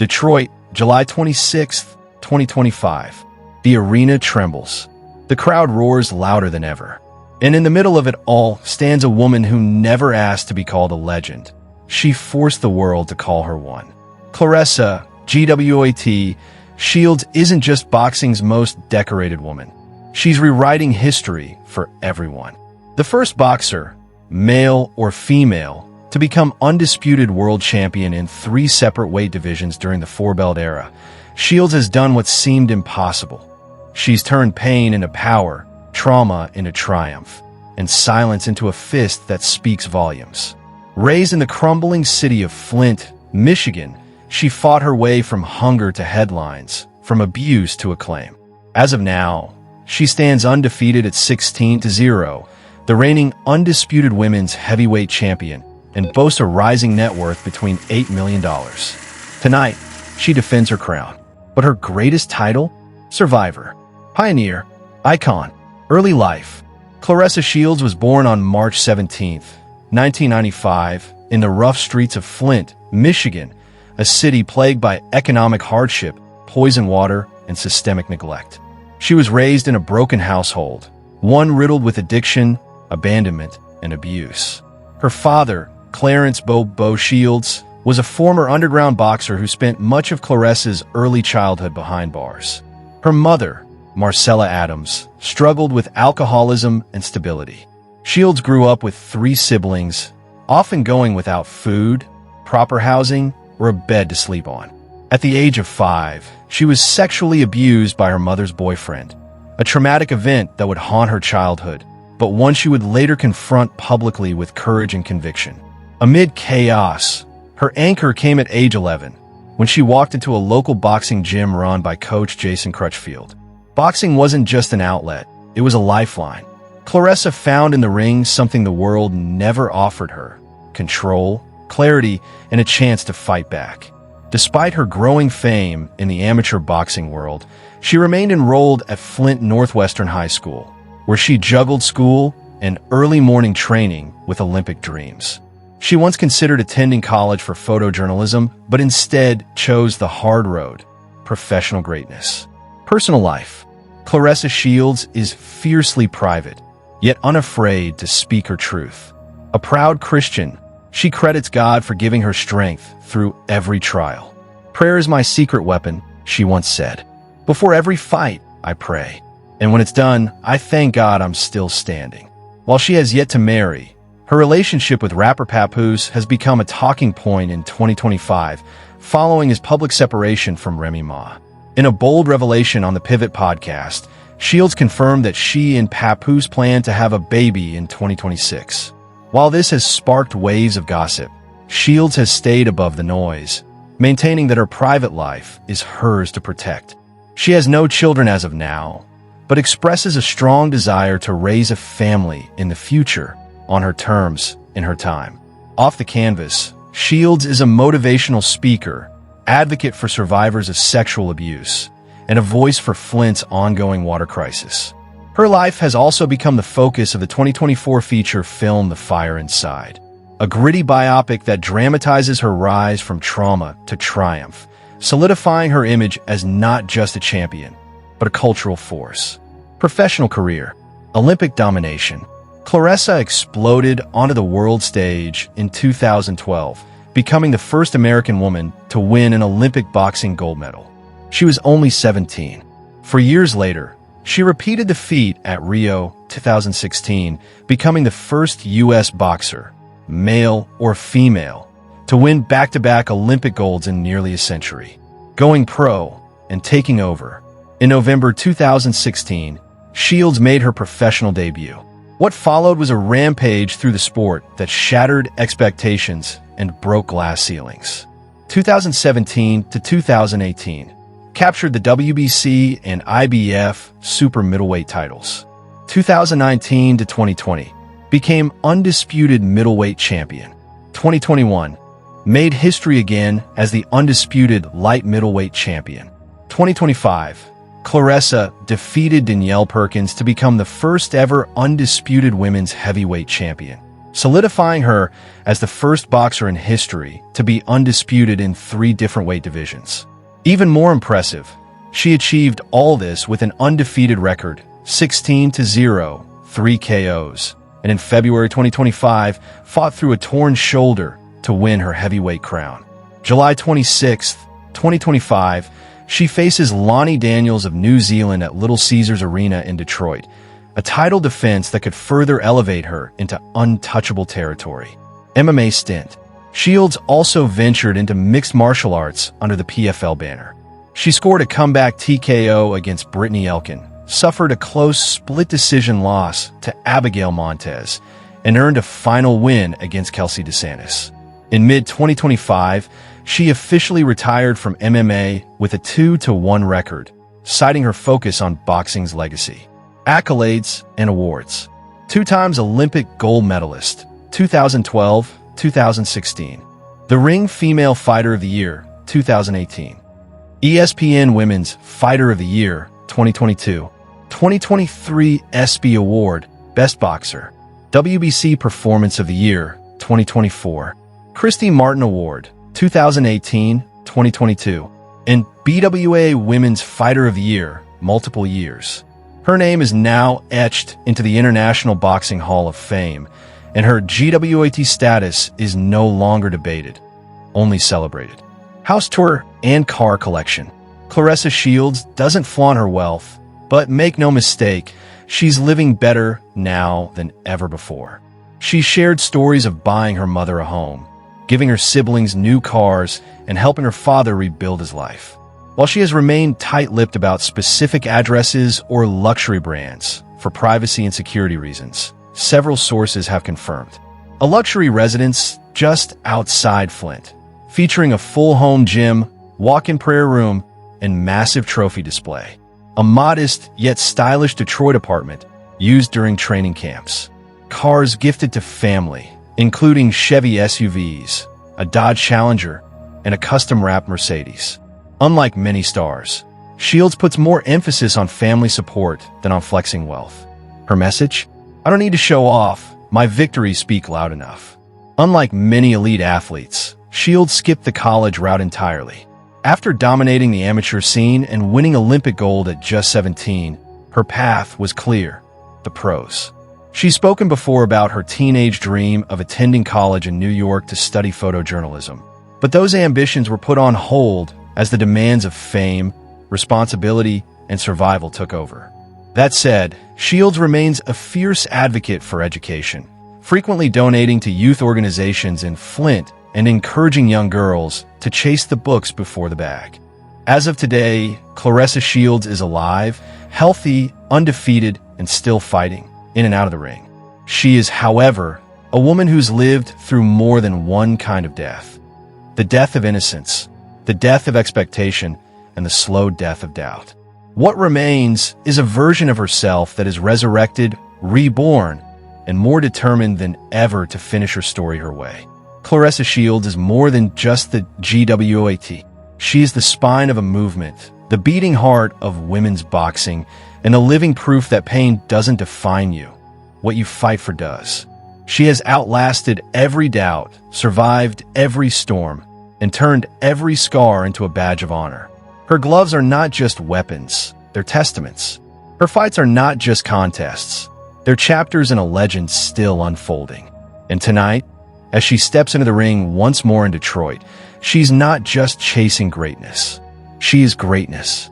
Detroit, July 26, 2025. The arena trembles. The crowd roars louder than ever. And in the middle of it all stands a woman who never asked to be called a legend. She forced the world to call her one. Claressa, GWOAT, Shields isn't just boxing's most decorated woman. She's rewriting history for everyone. The first boxer, male or female, to become undisputed world champion in 3 separate weight divisions during the four-belt era, Shields has done what seemed impossible. She's turned pain into power, trauma into triumph, and silence into a fist that speaks volumes. Raised in the crumbling city of Flint, Michigan, she fought her way from hunger to headlines, from abuse to acclaim. As of now, she stands undefeated at 16-0, the reigning undisputed women's heavyweight champion, and boasts a rising net worth between $8 million. Tonight, she defends her crown. But her greatest title? Survivor. Pioneer. Icon. Early life. Claressa Shields was born on March 17, 1995, in the rough streets of Flint, Michigan, a city plagued by economic hardship, poison water, and systemic neglect. She was raised in a broken household, one riddled with addiction, abandonment, and abuse. Her father, Clarence Bo Shields, was a former underground boxer who spent much of Claressa's early childhood behind bars. Her mother, Marcella Adams, struggled with alcoholism and stability. Shields grew up with 3 siblings, often going without food, proper housing, or a bed to sleep on. At the age of 5, she was sexually abused by her mother's boyfriend, a traumatic event that would haunt her childhood, but one she would later confront publicly with courage and conviction. Amid chaos, her anchor came at age 11, when she walked into a local boxing gym run by Coach Jason Crutchfield. Boxing wasn't just an outlet, it was a lifeline. Claressa found in the ring something the world never offered her: control, clarity, and a chance to fight back. Despite her growing fame in the amateur boxing world, she remained enrolled at Flint Northwestern High School, where she juggled school and early morning training with Olympic dreams. She once considered attending college for photojournalism, but instead chose the hard road: professional greatness. Personal life. Claressa Shields is fiercely private, yet unafraid to speak her truth. A proud Christian, she credits God for giving her strength through every trial. "Prayer is my secret weapon," she once said. "Before every fight, I pray. And when it's done, I thank God I'm still standing." While she has yet to marry, her relationship with rapper Papoose has become a talking point in 2025, following his public separation from Remy Ma. In a bold revelation on the Pivot podcast, Shields confirmed that she and Papoose plan to have a baby in 2026. While this has sparked waves of gossip, Shields has stayed above the noise, maintaining that her private life is hers to protect. She has no children as of now, but expresses a strong desire to raise a family in the future on her terms, in her time. Off the canvas, Shields is a motivational speaker, advocate for survivors of sexual abuse, and a voice for Flint's ongoing water crisis. Her life has also become the focus of the 2024 feature film The Fire Inside, a gritty biopic that dramatizes her rise from trauma to triumph, solidifying her image as not just a champion, but a cultural force. Professional career. Olympic domination. Claressa exploded onto the world stage in 2012, becoming the first American woman to win an Olympic boxing gold medal. She was only 17. 4 years later, she repeated the feat at Rio 2016, becoming the first U.S. boxer, male or female, to win back-to-back Olympic golds in nearly a century. Going pro and taking over. In November 2016, Shields made her professional debut. What followed was a rampage through the sport that shattered expectations and broke glass ceilings. 2017 to 2018 captured the WBC and IBF super middleweight titles. 2019 to 2020 became undisputed middleweight champion. 2021 made history again as the undisputed light middleweight champion. 2025, Claressa defeated Danielle Perkins to become the first ever undisputed women's heavyweight champion. solidifying her as the first boxer in history to be undisputed in 3 different weight divisions. Even more impressive, she achieved all this with an undefeated record, 16-0, 3 KOs, and in February 2025, fought through a torn shoulder to win her heavyweight crown. July 26, 2025, she faces Lonnie Daniels of New Zealand at Little Caesars Arena in Detroit, a title defense that could further elevate her into untouchable territory. MMA stint. Shields also ventured into mixed martial arts under the PFL banner. She scored a comeback TKO against Brittany Elkin, suffered a close split decision loss to Abigail Montez, and earned a final win against Kelsey DeSantis. In mid-2025, she officially retired from MMA with a 2-1 record, citing her focus on boxing's legacy. Accolades and awards. 2 times Olympic gold medalist, 2012, 2016. The Ring Female Fighter of the Year, 2018. ESPN Women's Fighter of the Year, 2022. 2023 ESPY Award, Best Boxer. WBC Performance of the Year, 2024. Christy Martin Award, 2018, 2022. And BWA Women's Fighter of the Year, multiple years. Her name is now etched into the International Boxing Hall of Fame, and her GWOAT status is no longer debated, only celebrated. House tour and car collection. Claressa Shields doesn't flaunt her wealth, but make no mistake, she's living better now than ever before. She shared stories of buying her mother a home, giving her siblings new cars, and helping her father rebuild his life. While she has remained tight-lipped about specific addresses or luxury brands for privacy and security reasons, several sources have confirmed a luxury residence just outside Flint, featuring a full home gym, walk-in prayer room, and massive trophy display. A modest yet stylish Detroit apartment used during training camps. Cars gifted to family, including Chevy SUVs, a Dodge Challenger, and a custom-wrapped Mercedes. Unlike many stars, Shields puts more emphasis on family support than on flexing wealth. Her message? I don't need to show off. My victories speak loud enough. Unlike many elite athletes, Shields skipped the college route entirely. After dominating the amateur scene and winning Olympic gold at just 17, her path was clear: the pros. She's spoken before about her teenage dream of attending college in New York to study photojournalism, but those ambitions were put on hold as the demands of fame, responsibility, and survival took over. That said, Shields remains a fierce advocate for education, frequently donating to youth organizations in Flint and encouraging young girls to chase the books before the bag. As of today, Claressa Shields is alive, healthy, undefeated, and still fighting in and out of the ring. She is, however, a woman who's lived through more than one kind of death: the death of innocence, the death of expectation, and the slow death of doubt. What remains is a version of herself that is resurrected, reborn, and more determined than ever to finish her story her way. Claressa Shields is more than just the GWOAT. She is the spine of a movement, the beating heart of women's boxing, and the living proof that pain doesn't define you. What you fight for does. She has outlasted every doubt, survived every storm, and turned every scar into a badge of honor. Her gloves are not just weapons, they're testaments. Her fights are not just contests, they're chapters in a legend still unfolding. And tonight, as she steps into the ring once more in Detroit, she's not just chasing greatness. She is greatness.